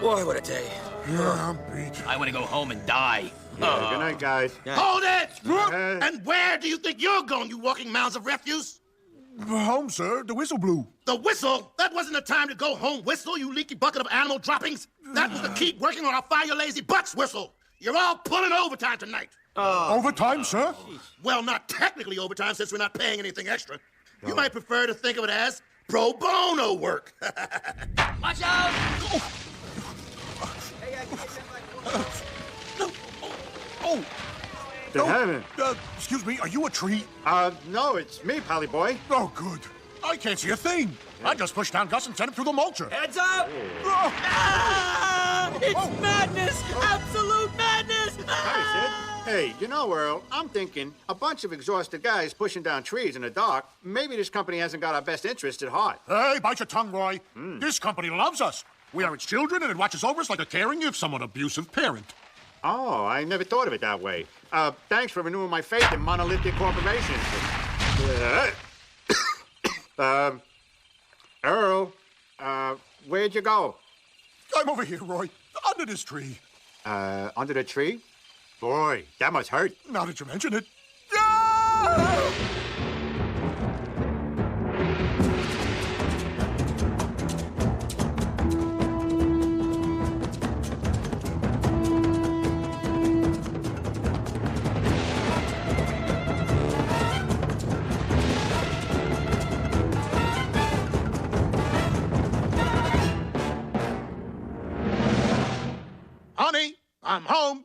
Boy, what a day. Yeah, I'm beat. I want to go home and die. Yeah, good night, guys. Hold it! And where do you think you're going, you walking mounds of refuse? Home, sir. The whistle blew. The whistle? That wasn't the time to go home whistle, you leaky bucket of animal droppings. That was to keep working on our fire your lazy butts whistle. You're all pulling overtime tonight. Overtime, sir? Well, not technically overtime since we're not paying anything extra. You might prefer to think of it as pro bono work. Watch out! No. Heaven. Excuse me, are you a tree? No, it's me, Pally Boy. Oh, good. I can't see a thing. I just pushed down Gus and sent him through the mulcher. Heads up! Oh. It's madness! Absolute madness! Hey, Sid. Hey, you know, Earl, I'm thinking a bunch of exhausted guys pushing down trees in the dark. Maybe this company hasn't got our best interest at heart. Hey, bite your tongue, Roy. This company loves us. We are its children, and it watches over us like a caring, if somewhat abusive parent. Oh, I never thought of it that way. Thanks for renewing my faith in monolithic corporations. Earl, where'd you go? I'm over here, Roy, under this tree. Under the tree? Boy, that must hurt. Now that you mention it. Ah! Honey, I'm home.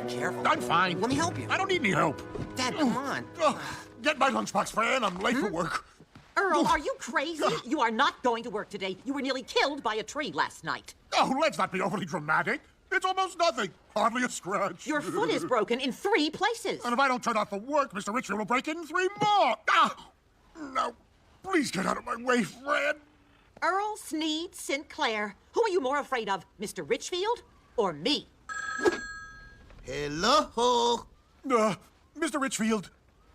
Careful. I'm fine. Let me help you. I don't need any help. Dad, come on. Get my lunchbox, Fran. I'm late for work. Earl, are you crazy? You are not going to work today. You were nearly killed by a tree last night. Oh, let's not be overly dramatic. It's almost nothing. Hardly a scratch. Your foot is broken in 3 places. And if I don't turn out for work, Mr. Richfield will break it in 3 more. No, please get out of my way, Fran. Earl Sneed Sinclair. Who are you more afraid of, Mr. Richfield or me? Hello? Mr. Richfield,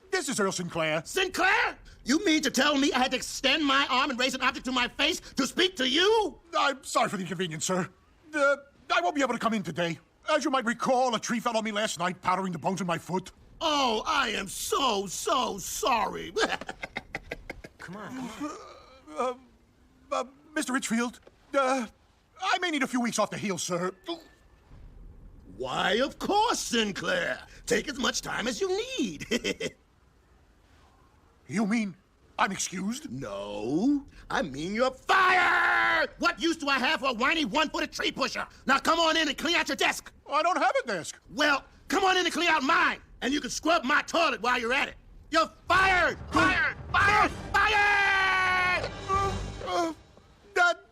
this is Earl Sinclair. Sinclair? You mean to tell me I had to extend my arm and raise an object to my face to speak to you? I'm sorry for the inconvenience, sir. I won't be able to come in today. As you might recall, a tree fell on me last night, powdering the bones in my foot. Oh, I am so sorry. Come on. Mr. Richfield, I may need a few weeks off the heel, sir. Why, of course, Sinclair. Take as much time as you need. You mean I'm excused? No, I mean you're fired! What use do I have for a whiny one-footed tree pusher? Now come on in and clean out your desk. I don't have a desk. Well, come on in and clean out mine, and you can scrub my toilet while you're at it. You're fired! Fired!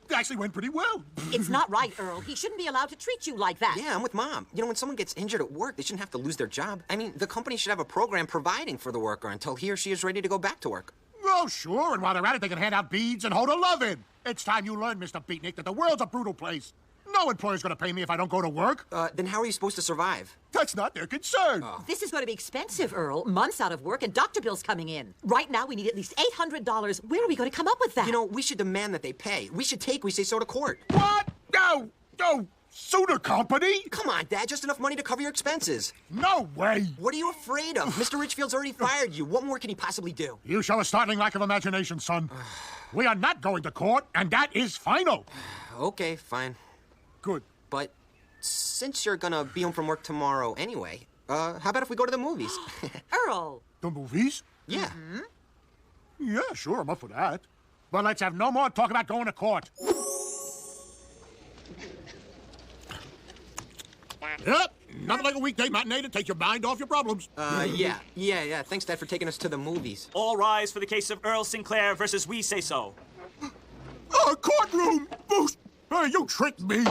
That actually went pretty well. It's not right, Earl. He shouldn't be allowed to treat you like that. Yeah, I'm with Mom. You know, when someone gets injured at work, they shouldn't have to lose their job. I mean, the company should have a program providing for the worker until he or she is ready to go back to work. Oh, sure, and while they're at it, they can hand out beads and hold a love-in. It's time you learn, Mr. Beatnik, that the world's a brutal place. No employer's gonna pay me if I don't go to work. Then how are you supposed to survive? That's not their concern. This is going to be expensive, Earl. Months out of work and doctor bills coming in. Right now, we need at least $800. Where are we going to come up with that? You know, we should demand that they pay. We should take We Say So to court. What? No! Sue the company? Come on, Dad, just enough money to cover your expenses. No way! What are you afraid of? Mr. Richfield's already fired you. What more can he possibly do? You show a startling lack of imagination, son. We are not going to court, and that is final. Okay, fine. Good. But since you're gonna be home from work tomorrow anyway, how about if we go to the movies? Earl! The movies? Yeah. Yeah, sure, I'm up for that. But let's have no more talk about going to court. Yep, nothing like a weekday matinee to take your mind off your problems. Yeah. Thanks, Dad, for taking us to the movies. All rise for the case of Earl Sinclair versus We Say So. Courtroom! Boost! Hey, you tricked me!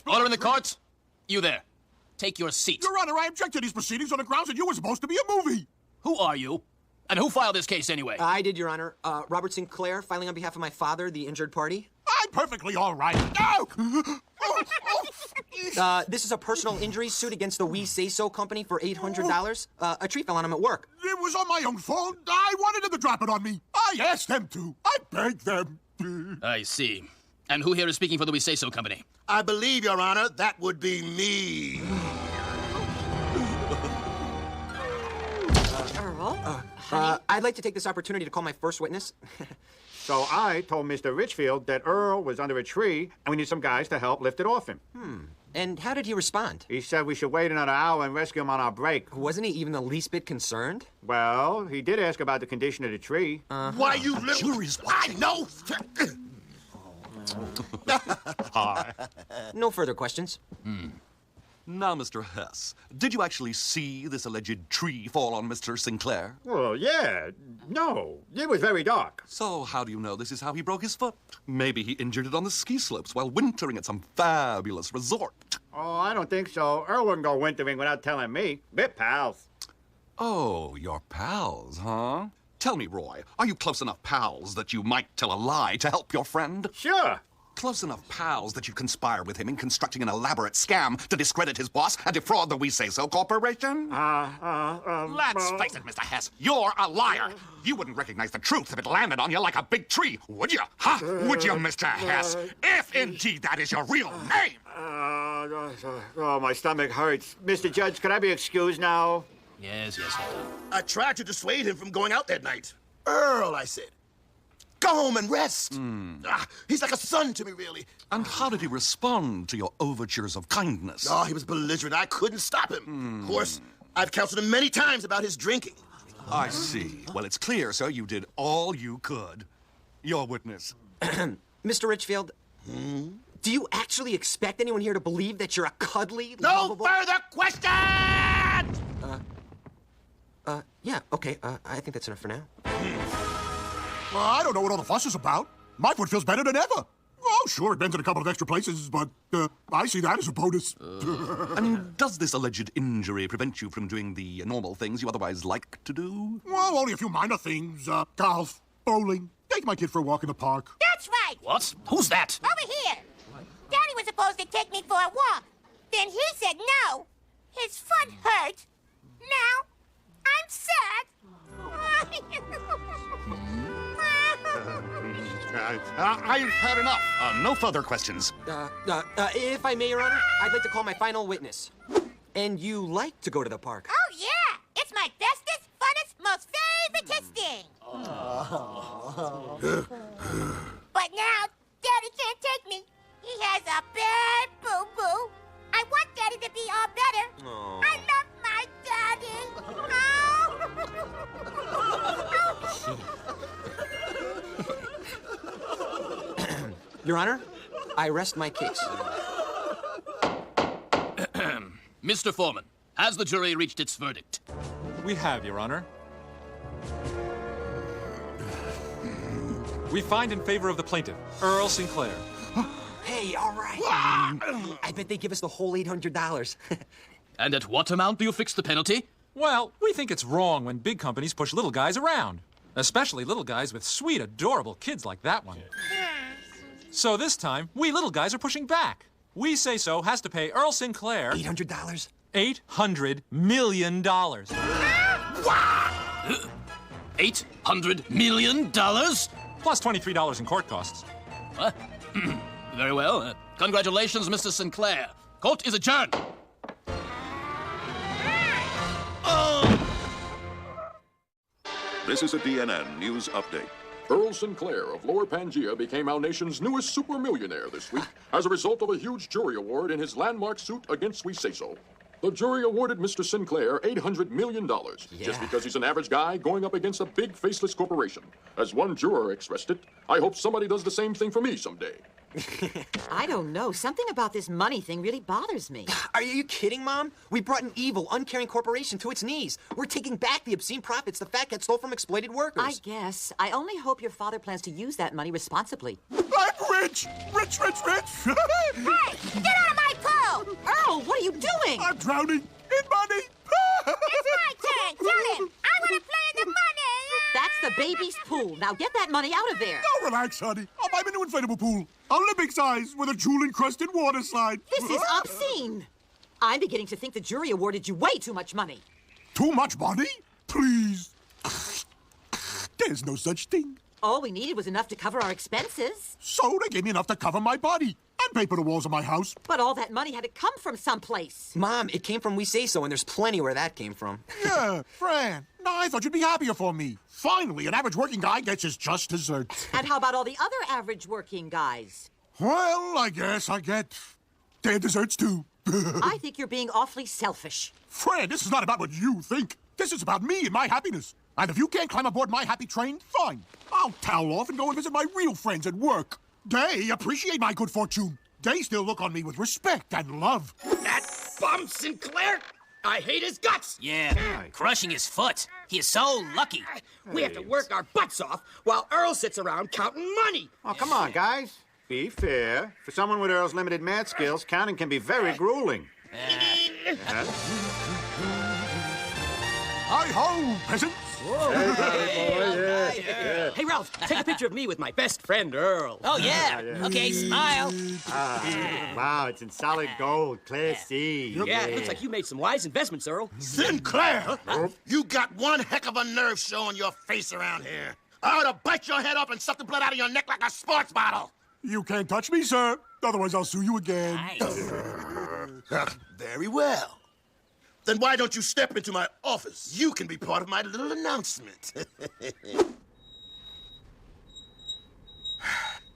Order in the court. You there. Take your seat. Your Honor, I object to these proceedings on the grounds that you were supposed to be a movie. Who are you? And who filed this case anyway? I did, Your Honor. Robert Sinclair, filing on behalf of my father, the injured party. I'm perfectly all right. No! This is a personal injury suit against the We Say So company for $800. A tree fell on him at work. It was on my own fault. I wanted them to drop it on me. I asked them to. I begged them. I see. And who here is speaking for the We Say So company? I believe, Your Honor, that would be me. Earl? Honey? I'd like to take this opportunity to call my first witness. So I told Mr. Richfield that Earl was under a tree, and we need some guys to help lift it off him. And how did he respond? He said we should wait another hour and rescue him on our break. Wasn't he even the least bit concerned? Well, he did ask about the condition of the tree. Why, you little... jury's I know! No further questions. Now, Mr. Hess, did you actually see this alleged tree fall on Mr. Sinclair? Well, yeah. No, it was very dark. So how do you know this is how he broke his foot? Maybe he injured it on the ski slopes while wintering at some fabulous resort. Oh, I don't think so. Earl wouldn't go wintering without telling me. We're pals. Oh, you're pals, huh? Tell me, Roy, are you close enough pals that you might tell a lie to help your friend? Sure. Close enough pals that you conspire with him in constructing an elaborate scam to discredit his boss and defraud the We Say So Corporation? Let's face it, Mr. Hess, you're a liar. You wouldn't recognize the truth if it landed on you like a big tree, would you? Huh? Would you, Mr. Hess? If indeed that is your real name. Oh, my stomach hurts. Mr. Judge, could I be excused now? Yes. I tried to dissuade him from going out that night. Earl, I said. Go home and rest. He's like a son to me, really. And how did he respond to your overtures of kindness? Oh, he was belligerent. I couldn't stop him. Of course, I've counseled him many times about his drinking. I see. Well, it's clear, sir, you did all you could. Your witness. Mr. Richfield, do you actually expect anyone here to believe that you're a cuddly, No lovable... further questions! Yeah, okay, I think that's enough for now. I don't know what all the fuss is about. My foot feels better than ever. Oh, sure, it bends in a couple of extra places, but I see that as a bonus. And does this alleged injury prevent you from doing the normal things you otherwise like to do? Well, only a few minor things. Golf, bowling, take my kid for a walk in the park. That's right. What? Who's that? Over here. Daddy was supposed to take me for a walk. Then he said no. His foot hurt. Now, I'm sad. I've had enough. No further questions. If I may, Your Honor, I'd like to call my final witness. And you like to go to the park? Oh, yeah. It's my bestest, funnest, most favoriteest thing. But now, Daddy can't take me. He has a bad boo-boo. I want Daddy to be all better. I love my Daddy. Your Honor, I rest my case. Mr. Foreman, has the jury reached its verdict? We have, Your Honor. We find in favor of the plaintiff, Earl Sinclair. Hey, all right. I bet they give us the whole $800. And at what amount do you fix the penalty? Well, we think it's wrong when big companies push little guys around, especially little guys with sweet, adorable kids like that one. So this time, we little guys are pushing back. We Say So has to pay Earl Sinclair $800? $800 million. $800 million? Plus $23 in court costs. What? Very well. Congratulations, Mr. Sinclair. Court is adjourned. This is a DNN News Update. Earl Sinclair of Lower Pangaea became our nation's newest super millionaire this week as a result of a huge jury award in his landmark suit against We Say So. The jury awarded Mr. Sinclair $800 million just because he's an average guy going up against a big faceless corporation. As one juror expressed it, I hope somebody does the same thing for me someday. I don't know. Something about this money thing really bothers me. Are you kidding, Mom? We brought an evil, uncaring corporation to its knees. We're taking back the obscene profits the fat cat stole from exploited workers. I guess. I only hope your father plans to use that money responsibly. I'm rich! Rich! Hey, get out of my pool! Earl, what are you doing? I'm drowning in money! It's my turn. Tell him. I want to play in the money. baby's pool. Now get that money out of there. Oh, relax, honey. I'll buy me a new inflatable pool. Olympic size with a jewel-encrusted water slide. This is obscene. I'm beginning to think the jury awarded you way too much money. Too much money? Please. There's no such thing. All we needed was enough to cover our expenses. So they gave me enough to cover my body and pay for the walls of my house. But all that money had to come from someplace. Mom, it came from We Say So, and there's plenty where that came from. Yeah, Fran. No, I thought you'd be happier for me. Finally, an average working guy gets his just desserts. And how about all the other average working guys? Well, I guess I get their desserts too. I think you're being awfully selfish. Fran, this is not about what you think. This is about me and my happiness. And if you can't climb aboard my happy train, fine. I'll towel off and go and visit my real friends at work. They appreciate my good fortune. They still look on me with respect and love. That bum Sinclair? I hate his guts. Yeah, crushing his foot. He is so lucky. We have to work our butts off while Earl sits around counting money. Oh, come on, guys. Be fair. For someone with Earl's limited math skills, counting can be very grueling. Hi-ho, peasants. Hey, Ralph, take a picture of me with my best friend, Earl. Oh, yeah. Okay, smile. Wow, it's in solid gold, Class C. Yeah, it looks like you made some wise investments, Earl. Sinclair, you got one heck of a nerve showing your face around here. I ought to bite your head off and suck the blood out of your neck like a sports bottle. You can't touch me, sir. Otherwise, I'll sue you again. Nice. Very well. Then why don't you step into my office? You can be part of my little announcement.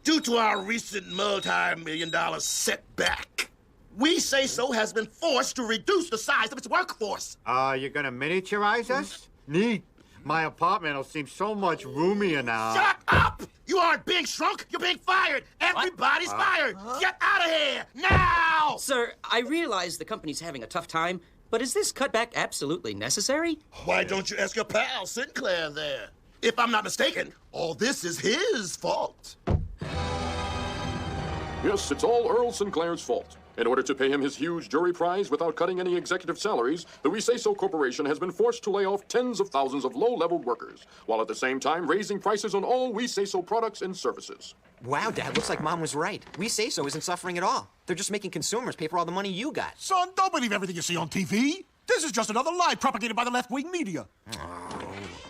Due to our recent multi-million-dollar setback, We Say So has been forced to reduce the size of its workforce. You're gonna miniaturize us? Neat. My apartment will seem so much roomier now. Shut up! You aren't being shrunk, you're being fired! Everybody's fired! Get out of here, now! Sir, I realize the company's having a tough time, but is this cutback absolutely necessary? Why don't you ask your pal Sinclair there? If I'm not mistaken, all this is his fault. Yes, it's all Earl Sinclair's fault. In order to pay him his huge jury prize without cutting any executive salaries, the We Say So Corporation has been forced to lay off tens of thousands of low-level workers, while at the same time raising prices on all We Say So products and services. Wow, Dad, looks like Mom was right. We Say So isn't suffering at all. They're just making consumers pay for all the money you got. Son, don't believe everything you see on TV. This is just another lie propagated by the left-wing media.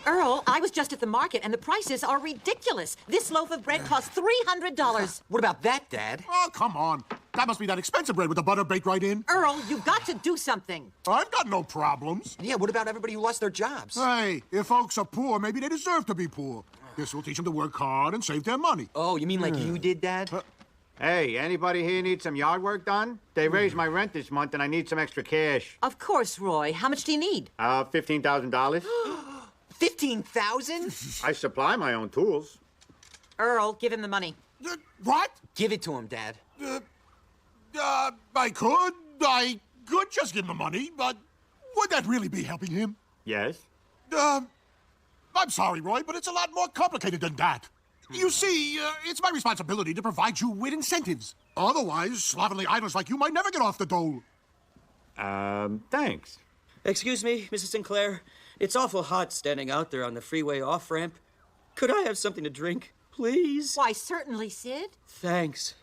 Earl, I was just at the market, and the prices are ridiculous. This loaf of bread costs $300. What about that, Dad? Oh, come on. That must be that expensive bread with the butter baked right in. Earl, you've got to do something. I've got no problems. Yeah, what about everybody who lost their jobs? Hey, if folks are poor, maybe they deserve to be poor. This will teach them to work hard and save their money. Oh, you mean like you did, Dad? Hey, anybody here need some yard work done? They raised my rent this month and I need some extra cash. Of course, Roy. How much do you need? $15,000. 15,000? I supply my own tools. Earl, give him the money. What? Give it to him, Dad. I could just give him the money, but would that really be helping him? Yes. I'm sorry, Roy, but it's a lot more complicated than that. You see, it's my responsibility to provide you with incentives. Otherwise, slovenly idlers like you might never get off the dole. Thanks. Excuse me, Mrs. Sinclair. It's awful hot standing out there on the freeway off-ramp. Could I have something to drink, please? Why, certainly, Sid. Thanks.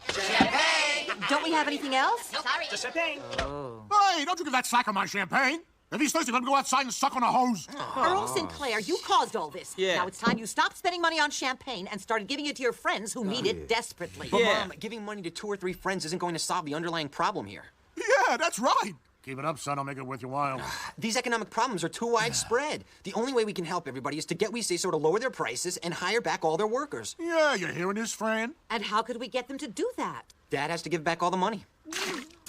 Champagne! Don't we have anything else? Nope. Sorry. Just champagne. Hey, don't you give that slacker my champagne. If he's thirsty, let him go outside and suck on a hose. Earl Sinclair, you caused all this. Yeah. Now it's time you stopped spending money on champagne and started giving it to your friends who need it desperately. But, Mom, giving money to 2 or 3 friends isn't going to solve the underlying problem here. Yeah, that's right. Keep it up, son. I'll make it worth your while. These economic problems are too widespread. The only way we can help everybody is to get We Say So to lower their prices and hire back all their workers. Yeah, you're hearing this, Fran? And how could we get them to do that? Dad has to give back all the money.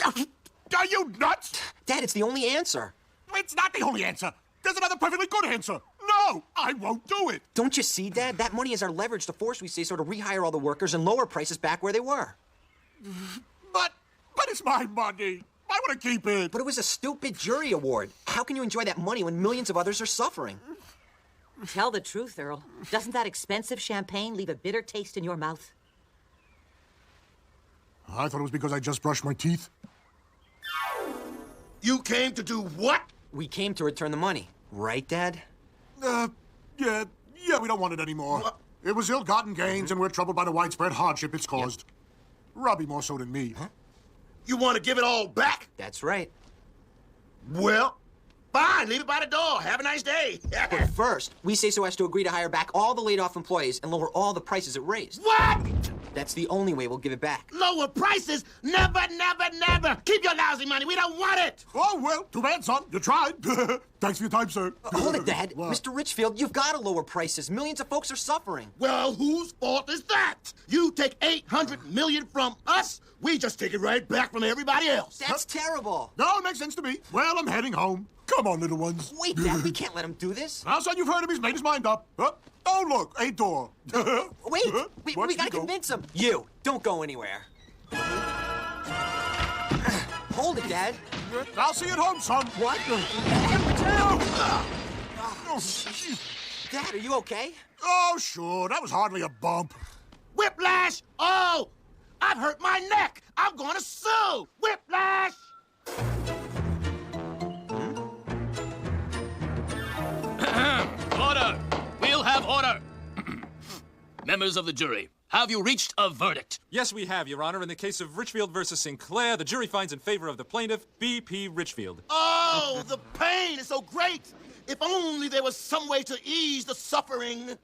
Are you nuts? Dad, it's the only answer. It's not the only answer. There's another perfectly good answer. No, I won't do it. Don't you see, Dad? That money is our leverage to force We Say So to rehire all the workers and lower prices back where they were. But it's my money. I want to keep it. But it was a stupid jury award. How can you enjoy that money when millions of others are suffering? Tell the truth, Earl. Doesn't that expensive champagne leave a bitter taste in your mouth? I thought it was because I just brushed my teeth. You came to do what? We came to return the money. Right, Dad? Yeah, Yeah, we don't want it anymore. What? It was ill-gotten gains, and we're troubled by the widespread hardship it's caused. Robbie more so than me. Huh? You want to give it all back? That's right. Well, fine. Leave it by the door. Have a nice day. But first, we say so has to agree to hire back all the laid-off employees and lower all the prices it raised. What? That's the only way we'll give it back. Lower prices? Never, never, never. Keep your lousy money. We don't want it. Oh, well, too bad, son. You tried. Thanks for your time, sir. Hold it, Dad. What? Mr. Richfield, you've got to lower prices. Millions of folks are suffering. Well, whose fault is that? You take $800 million from us, we just take it right back from everybody else. That's terrible. No, it makes sense to me. Well, I'm heading home. Come on, little ones. Wait, Dad, we can't let him do this. Now, son, you've heard him. He's made his mind up. Oh, look, a door. Wait, we Watch gotta me go. convince him. You, don't go anywhere. Hold it, Dad. I'll see you at home, son. What? Dad, are you okay? Oh, sure. That was hardly a bump. Whiplash! Oh! I've hurt my neck! I'm gonna sue! Whiplash! Order! We'll have order! Members of the jury, have you reached a verdict? Yes, we have, Your Honor. In the case of Richfield versus Sinclair, the jury finds in favor of the plaintiff, B.P. Richfield. Oh, the pain is so great! If only there was some way to ease the suffering.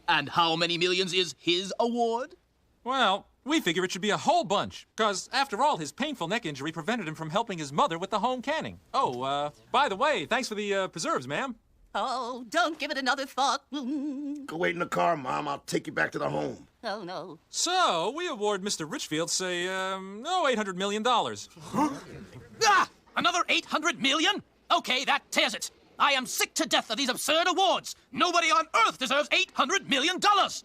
And how many millions is his award? Well, we figure it should be a whole bunch, because, after all, his painful neck injury prevented him from helping his mother with the home canning. Oh, by the way, thanks for the preserves, ma'am. Oh, don't give it another thought. Go wait in the car, Mom. I'll take you back to the home. Oh, no. So, we award Mr. Richfield, say, $800 million. Ah! Another 800 million? Okay, that tears it. I am sick to death of these absurd awards. Nobody on earth deserves $800 million.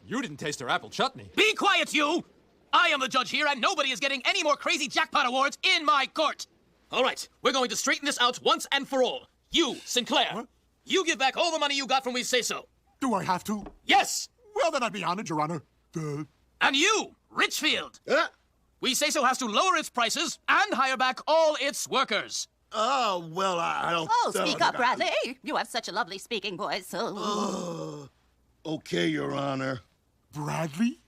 You didn't taste her apple chutney. Be quiet, you! I am the judge here, and nobody is getting any more crazy jackpot awards in my court. All right, we're going to straighten this out once and for all. You, Sinclair, Huh? you give back all the money you got from We Say So. Do I have to? Yes! Well, then I'd be honored, Your Honor. And you, Richfield. We Say So has to lower its prices and hire back all its workers. Oh, well, I don't... Oh, speak up, Bradley. You have such a lovely speaking voice, so... Okay, Your Honor. Bradley?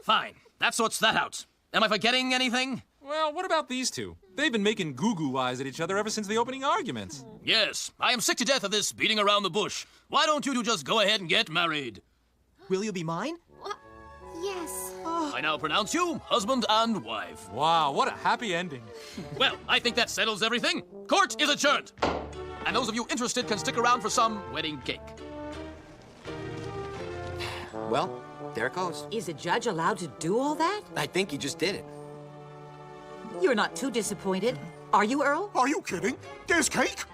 Fine, that sorts that out. Am I forgetting anything? Well, what about these two? They've been making goo-goo eyes at each other ever since the opening arguments. Yes, I am sick to death of this beating around the bush. Why don't you two just go ahead and get married? Will you be mine? Yes. I now pronounce you husband and wife. Wow, what a happy ending. Well, I think that settles everything. Court is adjourned. And those of you interested can stick around for some wedding cake. Well, there it goes. Is a judge allowed to do all that? I think you just did it. You're not too disappointed, are you, Earl? Are you kidding? There's cake?